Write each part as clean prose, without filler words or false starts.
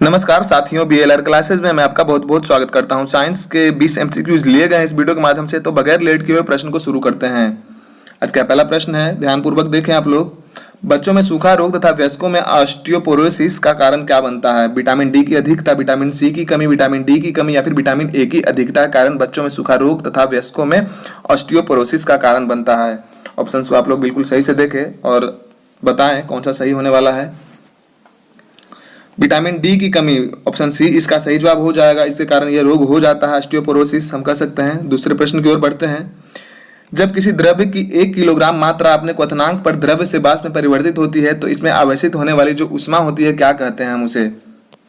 नमस्कार साथियों, BLR classes में मैं आपका बहुत बहुत स्वागत करता हूं। साइंस के 20 एमसीक्यूज लिए गए हैं इस वीडियो के माध्यम से, तो बगैर लेट किए हुए प्रश्न को शुरू करते हैं। आज का पहला प्रश्न है, ध्यानपूर्वक देखें आप लोग। बच्चों में सूखा रोग तथा वयस्कों में ऑस्टियोपोरोसिस का कारण क्या बनता है? विटामिन डी की अधिकता, विटामिन सी की कमी, विटामिन डी की कमी या फिर विटामिन ए की अधिकता के कारण बच्चों में सूखा रोग तथा वयस्कों में ऑस्टियोपोरोसिस का कारण बनता है। ऑप्शन को आप लोग बिल्कुल सही से देखें और बताएं कौन सा सही होने वाला है। विटामिन डी की कमी, ऑप्शन सी इसका सही जवाब हो जाएगा। इसके कारण यह रोग हो जाता है, ऑस्टियोपोरोसिस हम कह सकते हैं। दूसरे प्रश्न की ओर बढ़ते हैं। जब किसी द्रव्य की 1 किलोग्राम मात्रा अपने क्वथनांक पर द्रव्य से वाष्प में परिवर्तित होती है तो इसमें आवेशित होने वाली जो ऊष्मा होती है क्या कहते हैं? हम उसे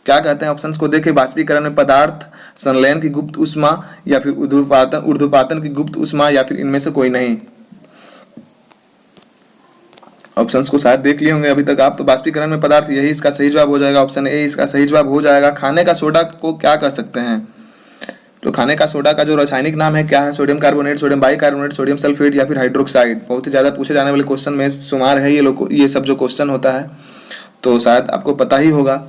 क्या कहते हैं? ऑप्शंस को देखें। बाष्पीकरण में पदार्थ संलयन की गुप्त ऊष्मा या फिर ऊर्ध्वपातन की गुप्त ऊष्मा या फिर इनमें से कोई नहीं। ऑप्शंस को शायद देख लिए होंगे अभी तक आप। तो बाष्पीकरण में पदार्थ, यही इसका सही जवाब हो जाएगा। ऑप्शन ए इसका सही जवाब हो जाएगा। खाने का सोडा को क्या कह सकते हैं? तो खाने का सोडा का जो रासायनिक नाम है क्या है? Sodium carbonate, sodium bicarbonate, sodium sulphate या फिर हाइड्रोक्साइड। बहुत ही ज्यादा पूछे जाने वाले क्वेश्चन में शुमार है ये सब जो क्वेश्चन होता है, तो शायद आपको पता ही होगा।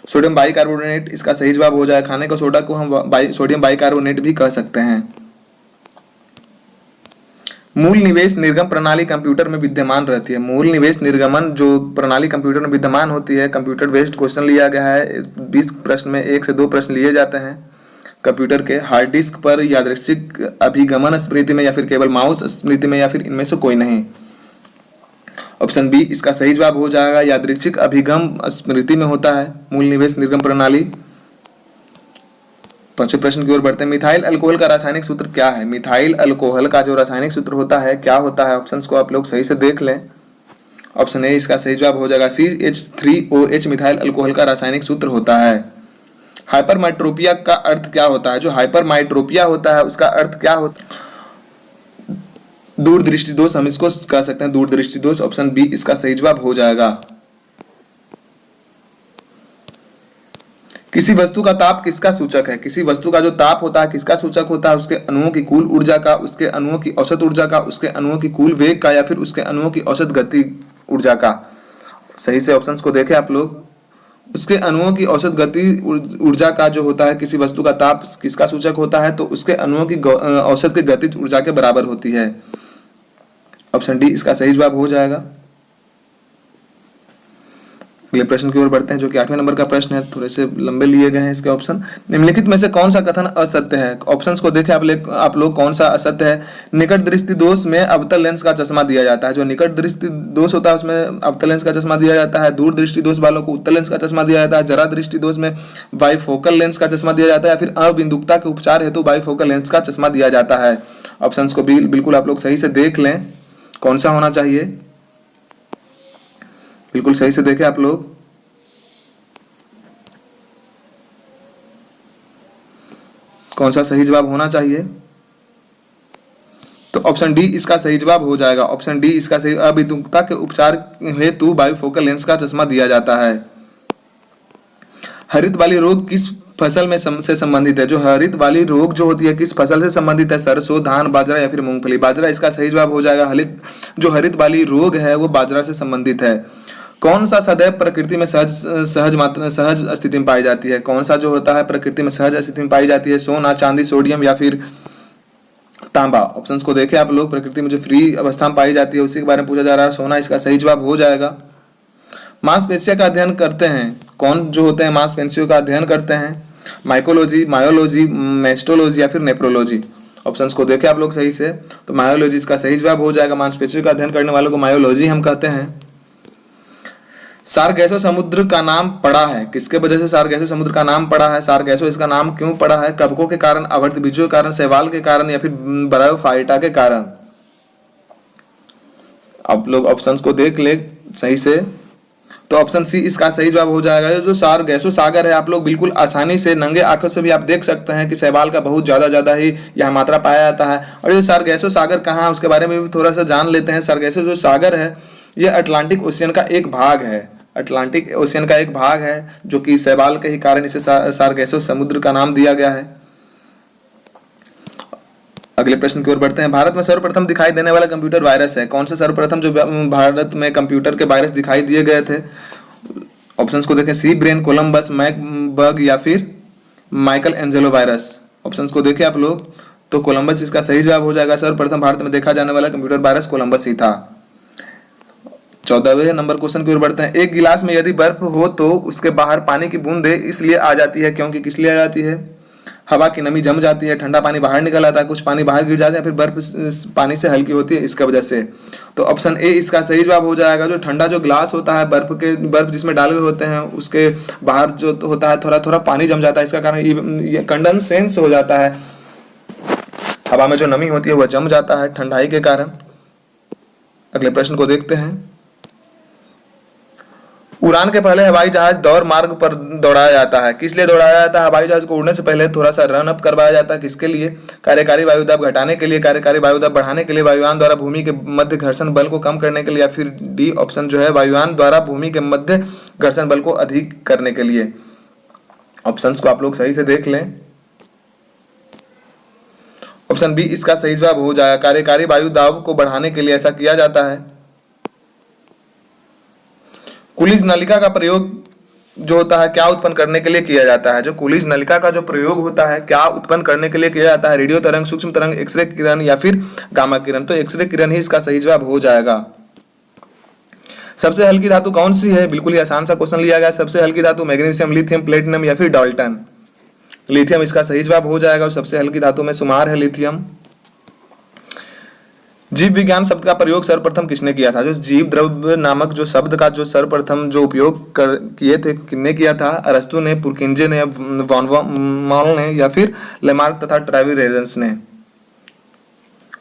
सोडियम बाइकार्बोनेट इसका सही जवाब हो जाएगा। खाने का सोडा को हम सोडियम बाइकार्बोनेट भी कह सकते हैं। मूल निवेश निर्गम प्रणाली कंप्यूटर में विद्यमान रहती है। मूल निवेश निर्गमन जो प्रणाली कंप्यूटर में विद्यमान होती है, कंप्यूटर बेस्ड क्वेश्चन लिया गया है। 20 प्रश्न में 1 से 2 प्रश्न लिए जाते हैं। कंप्यूटर के हार्ड डिस्क पर, यादृच्छिक अभिगमन स्मृति में या फिर केवल माउस स्मृति में या फिर इनमें से कोई नहीं। ऑप्शन बी इसका सही जवाब हो जाएगा। यादृच्छिक अभिगम स्मृति में होता है मूल निवेश निर्गम प्रणाली। पांचवें प्रश्न की ओर बढ़ते हैं। मिथाइल अल्कोहल का रासायनिक सूत्र क्या है? मिथाइल अल्कोहल का जो रासायनिक सूत्र होता है क्या होता है? ऑप्शंस को आप लोग सही से देख लें। ऑप्शन ए इसका सही जवाब हो जाएगा। CH3OH मिथाइल अल्कोहल का रासायनिक सूत्र होता है। हाइपरमाइट्रोपिया का अर्थ क्या होता है? जो हाइपरमाइट्रोपिया होता है उसका अर्थ क्या होता है? दूरदृष्टि दोष हम इसको कह सकते हैं, दूरदृष्टि दोष। ऑप्शन बी इसका सही जवाब हो जाएगा। किसी वस्तु का ताप किसका सूचक है? किसी वस्तु का जो ताप होता है किसका सूचक होता है? उसके अणुओं की कुल ऊर्जा का, उसके अणुओं की औसत ऊर्जा का, उसके अणुओं की कुल वेग का या फिर उसके अणुओं की औसत गति ऊर्जा का। सही से ऑप्शंस को देखें आप लोग। उसके अणुओं की औसत गति ऊर्जा का जो होता है, किसी वस्तु का ताप किसका सूचक होता है? तो उसके अणुओं की औसत की गतिज ऊर्जा के बराबर होती है। ऑप्शन डी इसका सही जवाब हो जाएगा। अगले प्रश्न की ओर बढ़ते हैं जो कि 8वें नंबर का प्रश्न है। थोड़े से लंबे लिए गए हैं इसके ऑप्शन। निम्नलिखित में से कौन सा कथन असत्य है? ऑप्शंस को देखें आप लोग कौन सा असत्य है। निकट दृष्टि दोष में अवतल लेंस का चश्मा दिया जाता है। जो निकट दृष्टि दोष होता है उसमें अवतल लेंस का चश्मा दिया जाता है। दूर दृष्टि दोष वालों को उत्तल लेंस का चश्मा दिया जाता है। जरा दृष्टि दोष में बाइफोकल लेंस का चश्मा दिया जाता है, या फिर अबिंदुकता के उपचार हेतु बाइफोकल लेंस का चश्मा दिया जाता है। ऑप्शंस को बिल्कुल आप लोग सही से देख लें कौन सा होना चाहिए। बिल्कुल सही से देखें आप लोग। कौन सा सही जवाब होना चाहिए? तो ऑप्शन डी इसका सही जवाब हो जाएगा। ऑप्शन डी इसका सही। अबिंदुकता के उपचार हेतु बाइफोकल लेंस का चश्मा दिया जाता है। हरित वाली रोग किस फसल में से संबंधित है? जो हरित वाली रोग जो होती है किस फसल से संबंधित है? सरसों, धान, बाजरा या फिर मूंगफली। बाजरा इसका सही जवाब हो जाएगा। जो हरित वाली रोग है वो बाजरा से संबंधित है। कौन सा सदैव प्रकृति में सहज स्थिति में पाई जाती है? कौन सा जो होता है प्रकृति में सहज स्थिति में पाई जाती है? सोना, चांदी, सोडियम या फिर तांबा। ऑप्शंस को देखें आप लोग। प्रकृति में जो फ्री अवस्था में पाई जाती है उसी के बारे में पूछा जा रहा है। सोना इसका सही जवाब हो जाएगा। मांसपेशियों का अध्ययन करते हैं कौन जो होते हैं? मांसपेशियों का अध्ययन करते हैं माइकोलॉजी, मायोलॉजी, मेस्टोलॉजी या फिर नेफ्रोलॉजी। ऑप्शंस को देखें आप लोग सही से। तो मायोलॉजी इसका सही जवाब हो जाएगा। मांसपेशियों का अध्ययन करने वालों को मायोलॉजी हम कहते हैं। सारगैसो समुद्र का नाम पड़ा है किसके वजह से? सारगैसो समुद्र का नाम पड़ा है। सारगैसो इसका नाम क्यों पड़ा है? कवकों के कारण, आवर्त बीजों के कारण, शैवाल के कारण या फिर ब्रायोफाइटा के कारण। आप लोग ऑप्शंस को देख ले सही से। तो ऑप्शन सी इसका सही जवाब हो जाएगा। जो सारगैसो सागर है आप लोग बिल्कुल आसानी से नंगे आंखों से भी आप देख सकते हैं कि शैवाल का बहुत ज्यादा ही यह मात्रा पाया जाता है। और ये सारगैसो सागर कहाँ है उसके बारे में भी थोड़ा सा जान लेते हैं। सारगैसो जो सागर है यह अटलांटिक ओशियन का एक भाग है। अटलांटिक ओशियन का एक भाग है जो कि शैवाल के ही कारण इसे सारगैसो समुद्र का नाम दिया गया है। अगले प्रश्न की ओर बढ़ते हैं। भारत में सर्वप्रथम दिखाई देने वाला कंप्यूटर वायरस है कौन सा? सर्वप्रथम जो भारत में कंप्यूटर के वायरस दिखाई दिए गए थे ऑप्शंस को देखें, सी ब्रेन, कोलंबस, मैक बग या फिर माइकल एंजेलो वायरस। ऑप्शंस को देखें आप लोग तो कोलंबस इसका सही जवाब हो जाएगा। सर्वप्रथम भारत में देखा जाने वाला कंप्यूटर वायरस कोलंबस ही था। 14वें नंबर क्वेश्चन की ओर बढ़ते हैं। एक गिलास में यदि बर्फ हो तो उसके बाहर पानी की बूंदें इसलिए आ जाती है क्योंकि किस लिए आ जाती है? हवा की नमी जम जाती है, ठंडा पानी बाहर निकल आता है, कुछ पानी बाहर गिर जाते हैं, फिर बर्फ पानी से हल्की होती है, इसका वजह से। तो ऑप्शन ए इसका सही जवाब हो जाएगा। जो ठंडा जो ग्लास होता है, बर्फ जिसमें डाले हुए होते हैं, उसके बाहर जो होता है थोड़ा थोड़ा पानी जम जाता है, इसका कारण ये कंडेंसेंस हो जाता है। हवा में जो नमी होती है वह जम जाता है ठंडाई के कारण। अगले प्रश्न को देखते हैं। उड़ान के पहले हवाई जहाज दौड़ मार्ग पर दौड़ाया जाता है, किस लिए दौड़ाया जाता है? हवाई जहाज को उड़ने से पहले थोड़ा सा रन अप करवाया जाता है, किसके लिए? कार्यकारी वायुदाब घटाने के लिए, कार्यकारी वायुदाब बढ़ाने के लिए, वायुयान द्वारा भूमि के मध्य घर्षण बल को कम करने के लिए, या फिर डी ऑप्शन जो है वायुयान द्वारा भूमि के मध्य घर्षण बल को अधिक करने के लिए। ऑप्शंस को आप लोग सही से देख लें। ऑप्शन बी इसका सही जवाब हो जाएगा। कार्यकारी वायुदाब को बढ़ाने के लिए ऐसा किया जाता है। कूलिज नलिका का प्रयोग जो होता है क्या उत्पन्न करने के लिए किया जाता है? जो कूलिज नलिका का जो प्रयोग होता है क्या उत्पन्न करने के लिए किया जाता है? रेडियो तरंग, सूक्ष्म तरंग, एक्सरे किरण या फिर गामा किरण? तो एक्सरे किरण ही इसका सही जवाब हो जाएगा। सबसे हल्की धातु कौन सी है? बिल्कुल ही आसान सा क्वेश्चन लिया गया। सबसे हल्की धातु मैग्नीशियम, लिथियम, प्लेटिनम या फिर डाल्टन? लिथियम इसका सही जवाब हो जाएगा। और सबसे हल्की धातु में शुमार है लिथियम। जीव विज्ञान शब्द का प्रयोग सर्वप्रथम किसने किया था? जो जीव द्रव्य नामक जो शब्द का जो सर्वप्रथम जो उपयोग किए थे, किसने किया था? अरस्तु ने, पुरकिंजे ने, वॉन मॉल ने या फिर लेमार्क तथा ट्रेविरेनस ने?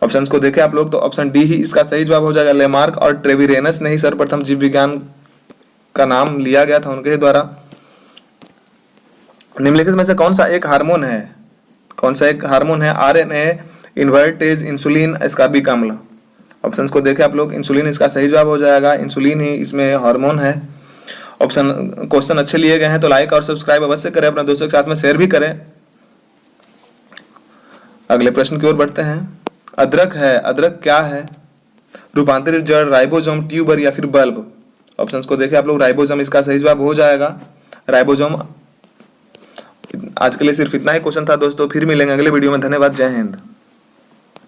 ऑप्शंस को देखें आप लोग तो ऑप्शन डी ही इसका सही जवाब हो जाएगा। लेमार्क और ट्रेविरेनस ने ही सर्वप्रथम जीव विज्ञान का नाम लिया गया था उनके द्वारा। निम्नलिखित में से कौन सा एक हार्मोन है? कौन सा एक हार्मोन है? आरएनए, इन्वर्टेज, इंसुलिन, एस्कार्बिक अम्ल? ऑप्शंस को देखें आप लोग। इंसुलिन इसका सही जवाब हो जाएगा। इंसुलिन ही इसमें हार्मोन है। ऑप्शन क्वेश्चन अच्छे लिए गए हैं तो लाइक और सब्सक्राइब अवश्य करें, अपने दोस्तों के साथ में शेयर भी करें। अगले प्रश्न की ओर बढ़ते हैं। अदरक है, अदरक क्या है? रूपांतरित जड़, राइबोसोम, ट्यूबर या फिर बल्ब? ऑप्शंस को देखें आप लोग। राइबोसोम इसका सही जवाब हो जाएगा। राइबोसोम। आज के लिए सिर्फ इतना ही क्वेश्चन था दोस्तों, फिर मिलेंगे अगले वीडियो में। धन्यवाद, जय हिंद।